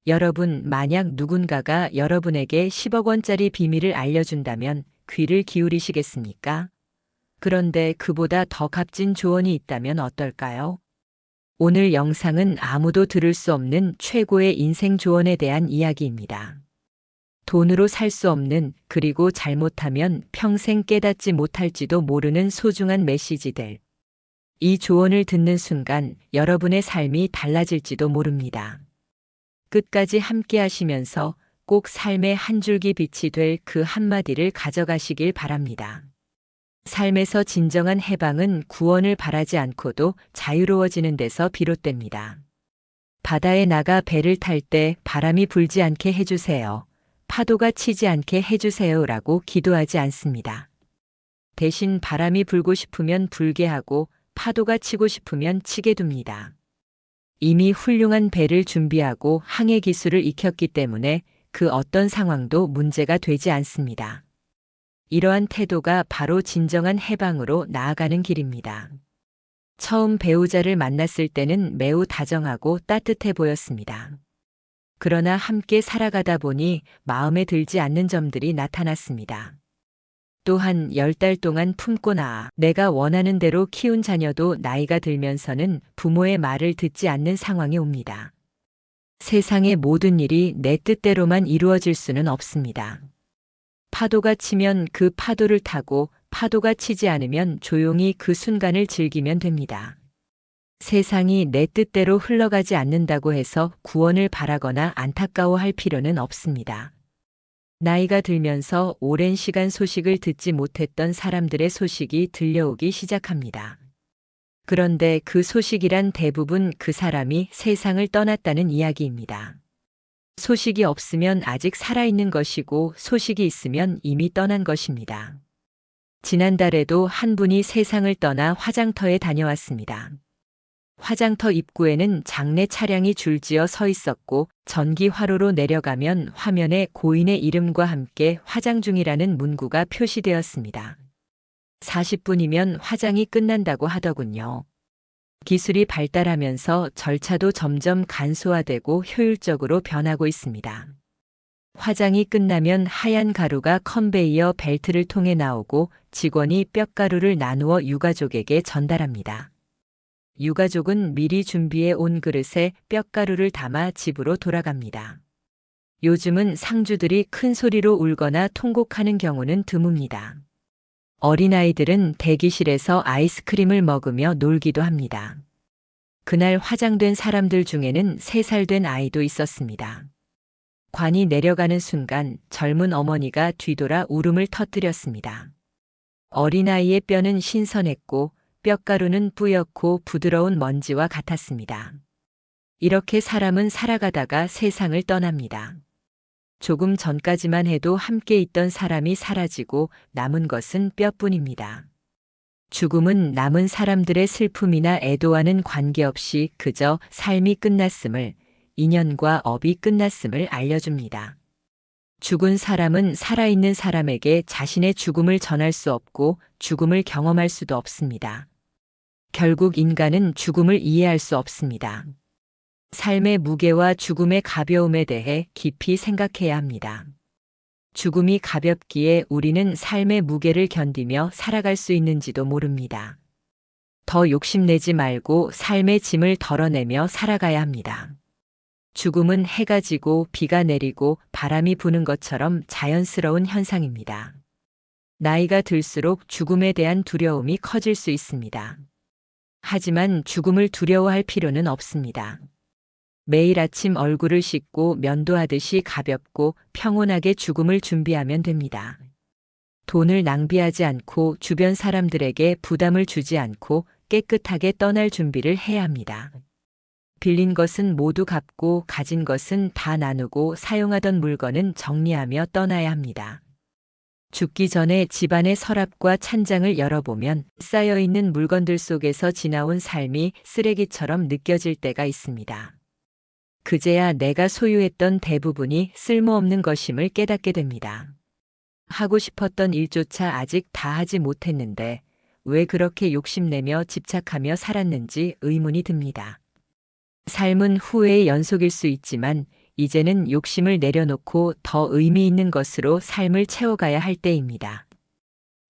여러분, 만약 누군가가 여러분에게 10억 원짜리 비밀을 알려준다면 귀를 기울이시겠습니까? 그런데 그보다 더 값진 조언이 있다면 어떨까요? 오늘 영상은 아무도 들을 수 없는 최고의 인생 조언에 대한 이야기입니다. 돈으로 살 수 없는, 그리고 잘못하면 평생 깨닫지 못할지도 모르는 소중한 메시지들. 이 조언을 듣는 순간 여러분의 삶이 달라질지도 모릅니다. 끝까지 함께 하시면서 꼭 삶의 한 줄기 빛이 될 그 한마디를 가져가시길 바랍니다. 삶에서 진정한 해방은 구원을 바라지 않고도 자유로워지는 데서 비롯됩니다. 바다에 나가 배를 탈 때 바람이 불지 않게 해주세요. 파도가 치지 않게 해주세요라고 기도하지 않습니다. 대신 바람이 불고 싶으면 불게 하고 파도가 치고 싶으면 치게 둡니다. 이미 훌륭한 배를 준비하고 항해 기술을 익혔기 때문에 그 어떤 상황도 문제가 되지 않습니다. 이러한 태도가 바로 진정한 해방으로 나아가는 길입니다. 처음 배우자를 만났을 때는 매우 다정하고 따뜻해 보였습니다. 그러나 함께 살아가다 보니 마음에 들지 않는 점들이 나타났습니다. 또한 10달 동안 품고 나아 내가 원하는 대로 키운 자녀도 나이가 들면서는 부모의 말을 듣지 않는 상황이 옵니다. 세상의 모든 일이 내 뜻대로만 이루어질 수는 없습니다. 파도가 치면 그 파도를 타고 파도가 치지 않으면 조용히 그 순간을 즐기면 됩니다. 세상이 내 뜻대로 흘러가지 않는다고 해서 구원을 바라거나 안타까워할 필요는 없습니다. 나이가 들면서 오랜 시간 소식을 듣지 못했던 사람들의 소식이 들려오기 시작합니다. 그런데 그 소식이란 대부분 그 사람이 세상을 떠났다는 이야기입니다. 소식이 없으면 아직 살아있는 것이고 소식이 있으면 이미 떠난 것입니다. 지난달에도 한 분이 세상을 떠나 화장터에 다녀왔습니다. 화장터 입구에는 장례 차량이 줄지어 서 있었고 전기 화로로 내려가면 화면에 고인의 이름과 함께 화장 중이라는 문구가 표시되었습니다. 40분이면 화장이 끝난다고 하더군요. 기술이 발달하면서 절차도 점점 간소화되고 효율적으로 변하고 있습니다. 화장이 끝나면 하얀 가루가 컨베이어 벨트를 통해 나오고 직원이 뼈가루를 나누어 유가족에게 전달합니다. 유가족은 미리 준비해 온 그릇에 뼈가루를 담아 집으로 돌아갑니다. 요즘은 상주들이 큰 소리로 울거나 통곡하는 경우는 드뭅니다. 어린아이들은 대기실에서 아이스크림을 먹으며 놀기도 합니다. 그날 화장된 사람들 중에는 3살 된 아이도 있었습니다. 관이 내려가는 순간 젊은 어머니가 뒤돌아 울음을 터뜨렸습니다. 어린아이의 뼈는 신선했고 뼈가루는 뿌옇고 부드러운 먼지와 같았습니다. 이렇게 사람은 살아가다가 세상을 떠납니다. 조금 전까지만 해도 함께 있던 사람이 사라지고 남은 것은 뼈뿐입니다. 죽음은 남은 사람들의 슬픔이나 애도와는 관계없이 그저 삶이 끝났음을, 인연과 업이 끝났음을 알려줍니다. 죽은 사람은 살아있는 사람에게 자신의 죽음을 전할 수 없고 죽음을 경험할 수도 없습니다. 결국 인간은 죽음을 이해할 수 없습니다. 삶의 무게와 죽음의 가벼움에 대해 깊이 생각해야 합니다. 죽음이 가볍기에 우리는 삶의 무게를 견디며 살아갈 수 있는지도 모릅니다. 더 욕심내지 말고 삶의 짐을 덜어내며 살아가야 합니다. 죽음은 해가 지고 비가 내리고 바람이 부는 것처럼 자연스러운 현상입니다. 나이가 들수록 죽음에 대한 두려움이 커질 수 있습니다. 하지만 죽음을 두려워할 필요는 없습니다. 매일 아침 얼굴을 씻고 면도하듯이 가볍고 평온하게 죽음을 준비하면 됩니다. 돈을 낭비하지 않고 주변 사람들에게 부담을 주지 않고 깨끗하게 떠날 준비를 해야 합니다. 빌린 것은 모두 갚고 가진 것은 다 나누고 사용하던 물건은 정리하며 떠나야 합니다. 죽기 전에 집안의 서랍과 찬장을 열어보면 쌓여있는 물건들 속에서 지나온 삶이 쓰레기처럼 느껴질 때가 있습니다. 그제야 내가 소유했던 대부분이 쓸모없는 것임을 깨닫게 됩니다. 하고 싶었던 일조차 아직 다 하지 못했는데 왜 그렇게 욕심내며 집착하며 살았는지 의문이 듭니다. 삶은 후회의 연속일 수 있지만 이제는 욕심을 내려놓고 더 의미 있는 것으로 삶을 채워가야 할 때입니다.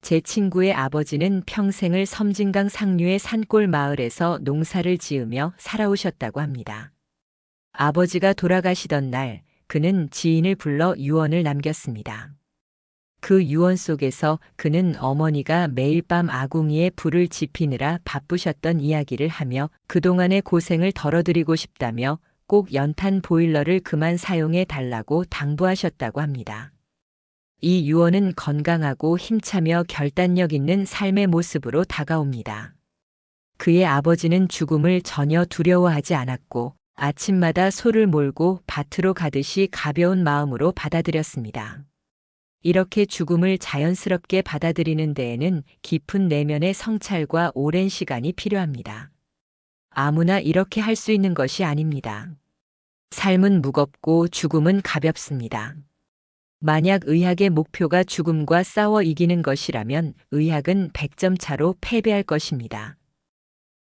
제 친구의 아버지는 평생을 섬진강 상류의 산골 마을에서 농사를 지으며 살아오셨다고 합니다. 아버지가 돌아가시던 날 그는 지인을 불러 유언을 남겼습니다. 그 유언 속에서 그는 어머니가 매일 밤 아궁이에 불을 지피느라 바쁘셨던 이야기를 하며 그동안의 고생을 덜어드리고 싶다며 꼭 연탄 보일러를 그만 사용해 달라고 당부하셨다고 합니다. 이 유언은 건강하고 힘차며 결단력 있는 삶의 모습으로 다가옵니다. 그의 아버지는 죽음을 전혀 두려워하지 않았고 아침마다 소를 몰고 밭으로 가듯이 가벼운 마음으로 받아들였습니다. 이렇게 죽음을 자연스럽게 받아들이는 데에는 깊은 내면의 성찰과 오랜 시간이 필요합니다. 아무나 이렇게 할 수 있는 것이 아닙니다. 삶은 무겁고 죽음은 가볍습니다. 만약 의학의 목표가 죽음과 싸워 이기는 것이라면 의학은 100점 차로 패배할 것입니다.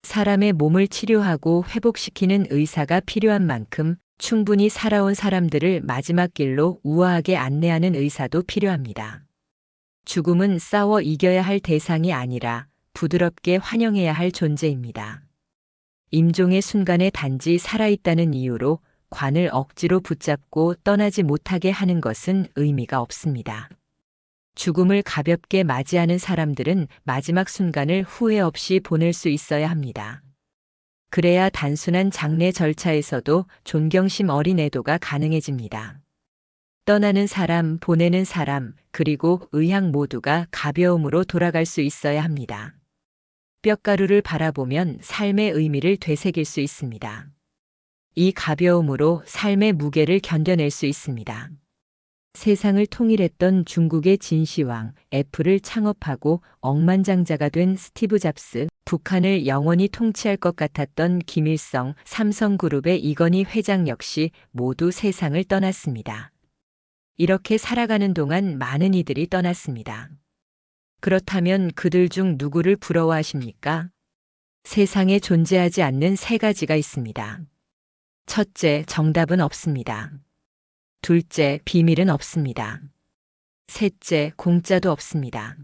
사람의 몸을 치료하고 회복시키는 의사가 필요한 만큼 충분히 살아온 사람들을 마지막 길로 우아하게 안내하는 의사도 필요합니다. 죽음은 싸워 이겨야 할 대상이 아니라 부드럽게 환영해야 할 존재입니다. 임종의 순간에 단지 살아있다는 이유로 관을 억지로 붙잡고 떠나지 못하게 하는 것은 의미가 없습니다. 죽음을 가볍게 맞이하는 사람들은 마지막 순간을 후회 없이 보낼 수 있어야 합니다. 그래야 단순한 장례 절차에서도 존경심 어린 애도가 가능해집니다. 떠나는 사람, 보내는 사람, 그리고 의학 모두가 가벼움으로 돌아갈 수 있어야 합니다. 뼈가루를 바라보면 삶의 의미를 되새길 수 있습니다. 이 가벼움으로 삶의 무게를 견뎌낼 수 있습니다. 세상을 통일했던 중국의 진시황, 애플을 창업하고 억만장자가 된 스티브 잡스, 북한을 영원히 통치할 것 같았던 김일성, 삼성그룹의 이건희 회장 역시 모두 세상을 떠났습니다. 이렇게 살아가는 동안 많은 이들이 떠났습니다. 그렇다면 그들 중 누구를 부러워하십니까? 세상에 존재하지 않는 세 가지가 있습니다. 첫째, 정답은 없습니다. 둘째, 비밀은 없습니다. 셋째, 공짜도 없습니다.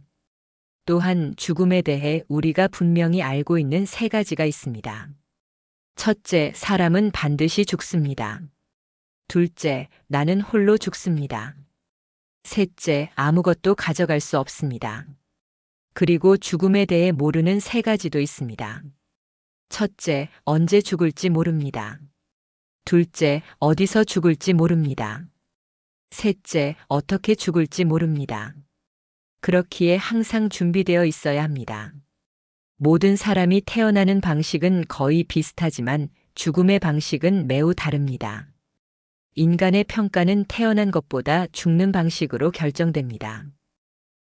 또한 죽음에 대해 우리가 분명히 알고 있는 세 가지가 있습니다. 첫째, 사람은 반드시 죽습니다. 둘째, 나는 홀로 죽습니다. 셋째, 아무것도 가져갈 수 없습니다. 그리고 죽음에 대해 모르는 세 가지도 있습니다. 첫째, 언제 죽을지 모릅니다. 둘째, 어디서 죽을지 모릅니다. 셋째, 어떻게 죽을지 모릅니다. 그렇기에 항상 준비되어 있어야 합니다. 모든 사람이 태어나는 방식은 거의 비슷하지만 죽음의 방식은 매우 다릅니다. 인간의 평가는 태어난 것보다 죽는 방식으로 결정됩니다.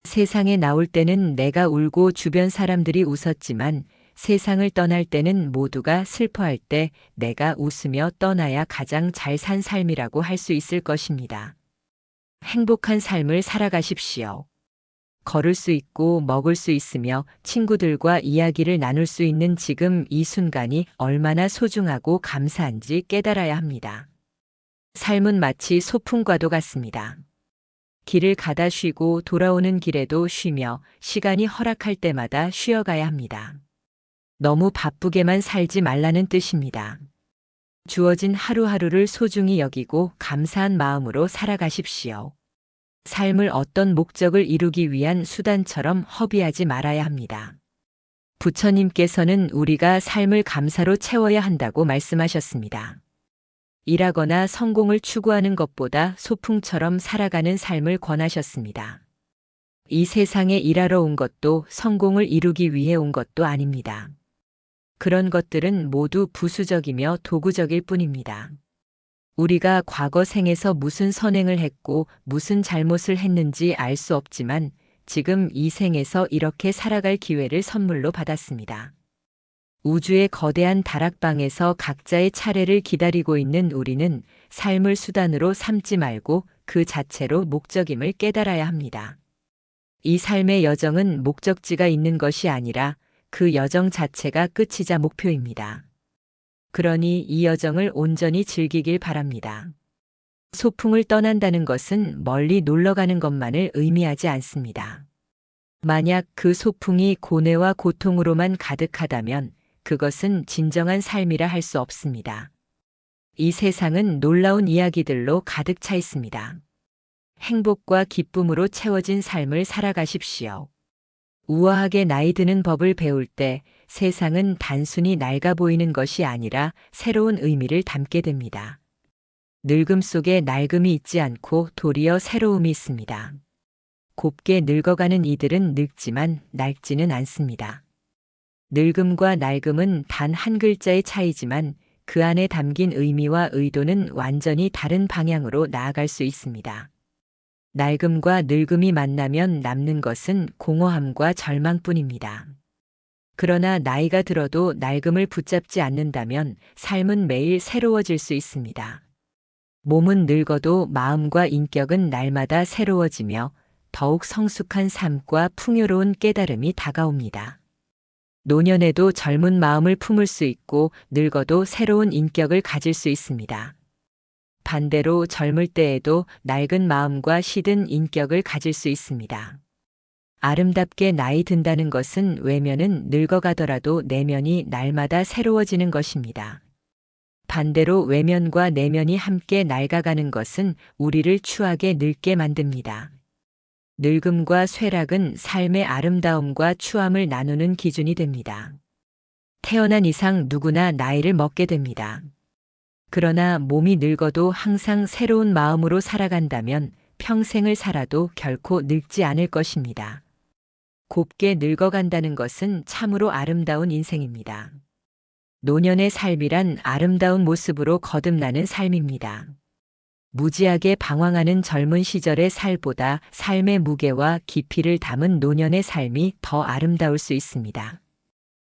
세상에 나올 때는 내가 울고 주변 사람들이 웃었지만 세상을 떠날 때는 모두가 슬퍼할 때 내가 웃으며 떠나야 가장 잘 산 삶이라고 할 수 있을 것입니다. 행복한 삶을 살아가십시오. 걸을 수 있고 먹을 수 있으며 친구들과 이야기를 나눌 수 있는 지금 이 순간이 얼마나 소중하고 감사한지 깨달아야 합니다. 삶은 마치 소풍과도 같습니다. 길을 가다 쉬고 돌아오는 길에도 쉬며 시간이 허락할 때마다 쉬어가야 합니다. 너무 바쁘게만 살지 말라는 뜻입니다. 주어진 하루하루를 소중히 여기고 감사한 마음으로 살아가십시오. 삶을 어떤 목적을 이루기 위한 수단처럼 허비하지 말아야 합니다. 부처님께서는 우리가 삶을 감사로 채워야 한다고 말씀하셨습니다. 일하거나 성공을 추구하는 것보다 소풍처럼 살아가는 삶을 권하셨습니다. 이 세상에 일하러 온 것도 성공을 이루기 위해 온 것도 아닙니다. 그런 것들은 모두 부수적이며 도구적일 뿐입니다. 우리가 과거 생에서 무슨 선행을 했고 무슨 잘못을 했는지 알 수 없지만 지금 이 생에서 이렇게 살아갈 기회를 선물로 받았습니다. 우주의 거대한 다락방에서 각자의 차례를 기다리고 있는 우리는 삶을 수단으로 삼지 말고 그 자체로 목적임을 깨달아야 합니다. 이 삶의 여정은 목적지가 있는 것이 아니라 그 여정 자체가 끝이자 목표입니다. 그러니 이 여정을 온전히 즐기길 바랍니다. 소풍을 떠난다는 것은 멀리 놀러 가는 것만을 의미하지 않습니다. 만약 그 소풍이 고뇌와 고통으로만 가득하다면 그것은 진정한 삶이라 할 수 없습니다. 이 세상은 놀라운 이야기들로 가득 차 있습니다. 행복과 기쁨으로 채워진 삶을 살아가십시오. 우아하게 나이 드는 법을 배울 때 세상은 단순히 낡아 보이는 것이 아니라 새로운 의미를 담게 됩니다. 늙음 속에 낡음이 있지 않고 도리어 새로움이 있습니다. 곱게 늙어가는 이들은 늙지만 낡지는 않습니다. 늙음과 낡음은 단 한 글자의 차이지만 그 안에 담긴 의미와 의도는 완전히 다른 방향으로 나아갈 수 있습니다. 낡음과 늙음이 만나면 남는 것은 공허함과 절망뿐입니다. 그러나 나이가 들어도 낡음을 붙잡지 않는다면 삶은 매일 새로워질 수 있습니다. 몸은 늙어도 마음과 인격은 날마다 새로워지며 더욱 성숙한 삶과 풍요로운 깨달음이 다가옵니다. 노년에도 젊은 마음을 품을 수 있고 늙어도 새로운 인격을 가질 수 있습니다. 반대로 젊을 때에도 낡은 마음과 시든 인격을 가질 수 있습니다. 아름답게 나이 든다는 것은 외면은 늙어가더라도 내면이 날마다 새로워지는 것입니다. 반대로 외면과 내면이 함께 낡아가는 것은 우리를 추하게 늙게 만듭니다. 늙음과 쇠락은 삶의 아름다움과 추함을 나누는 기준이 됩니다. 태어난 이상 누구나 나이를 먹게 됩니다. 그러나 몸이 늙어도 항상 새로운 마음으로 살아간다면 평생을 살아도 결코 늙지 않을 것입니다. 곱게 늙어간다는 것은 참으로 아름다운 인생입니다. 노년의 삶이란 아름다운 모습으로 거듭나는 삶입니다. 무지하게 방황하는 젊은 시절의 살보다 삶의 무게와 깊이를 담은 노년의 삶이 더 아름다울 수 있습니다.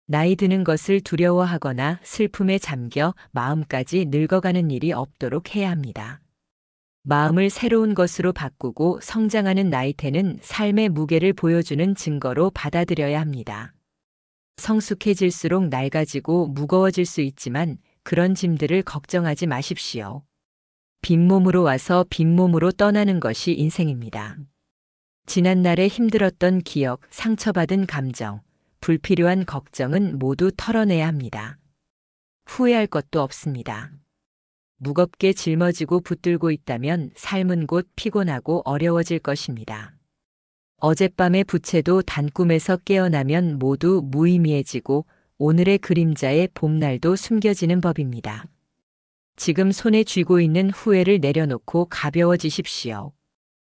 나이 드는 것을 두려워하거나 슬픔에 잠겨 마음까지 늙어가는 일이 없도록 해야 합니다. 마음을 새로운 것으로 바꾸고 성장하는 나이테는 삶의 무게를 보여주는 증거로 받아들여야 합니다. 성숙해질수록 낡아지고 무거워질 수 있지만 그런 짐들을 걱정하지 마십시오. 빈몸으로 와서 빈몸으로 떠나는 것이 인생입니다. 지난날에 힘들었던 기억, 상처받은 감정, 불필요한 걱정은 모두 털어내야 합니다. 후회할 것도 없습니다. 무겁게 짊어지고 붙들고 있다면 삶은 곧 피곤하고 어려워질 것입니다. 어젯밤의 부채도 단꿈에서 깨어나면 모두 무의미해지고 오늘의 그림자에 봄날도 숨겨지는 법입니다. 지금 손에 쥐고 있는 후회를 내려놓고 가벼워지십시오.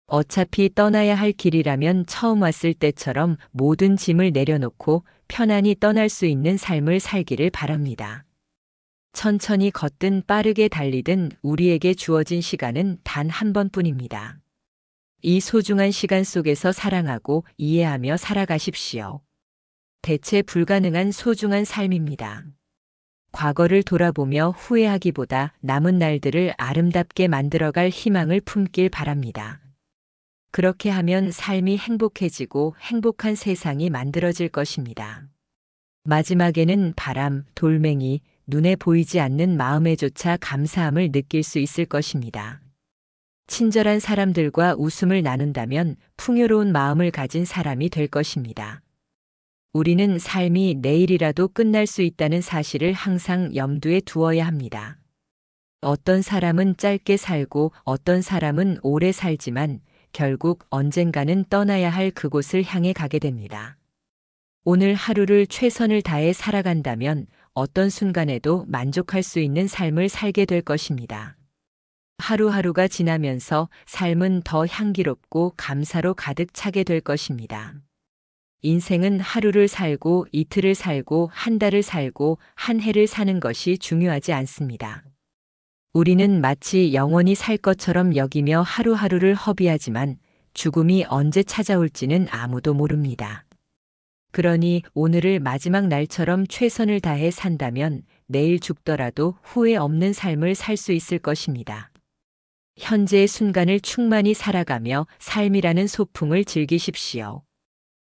어차피 떠나야 할 길이라면 처음 왔을 때처럼 모든 짐을 내려놓고 편안히 떠날 수 있는 삶을 살기를 바랍니다. 천천히 걷든 빠르게 달리든 우리에게 주어진 시간은 단 한 번뿐입니다. 이 소중한 시간 속에서 사랑하고 이해하며 살아가십시오. 대체 불가능한 소중한 삶입니다. 과거를 돌아보며 후회하기보다 남은 날들을 아름답게 만들어갈 희망을 품길 바랍니다. 그렇게 하면 삶이 행복해지고 행복한 세상이 만들어질 것입니다. 마지막에는 바람, 돌멩이, 눈에 보이지 않는 마음에조차 감사함을 느낄 수 있을 것입니다. 친절한 사람들과 웃음을 나눈다면 풍요로운 마음을 가진 사람이 될 것입니다. 우리는 삶이 내일이라도 끝날 수 있다는 사실을 항상 염두에 두어야 합니다. 어떤 사람은 짧게 살고 어떤 사람은 오래 살지만 결국 언젠가는 떠나야 할 그곳을 향해 가게 됩니다. 오늘 하루를 최선을 다해 살아간다면 어떤 순간에도 만족할 수 있는 삶을 살게 될 것입니다. 하루하루가 지나면서 삶은 더 향기롭고 감사로 가득 차게 될 것입니다. 인생은 하루를 살고 이틀을 살고 한 달을 살고 한 해를 사는 것이 중요하지 않습니다. 우리는 마치 영원히 살 것처럼 여기며 하루하루를 허비하지만 죽음이 언제 찾아올지는 아무도 모릅니다. 그러니 오늘을 마지막 날처럼 최선을 다해 산다면 내일 죽더라도 후회 없는 삶을 살 수 있을 것입니다. 현재의 순간을 충만히 살아가며 삶이라는 소풍을 즐기십시오.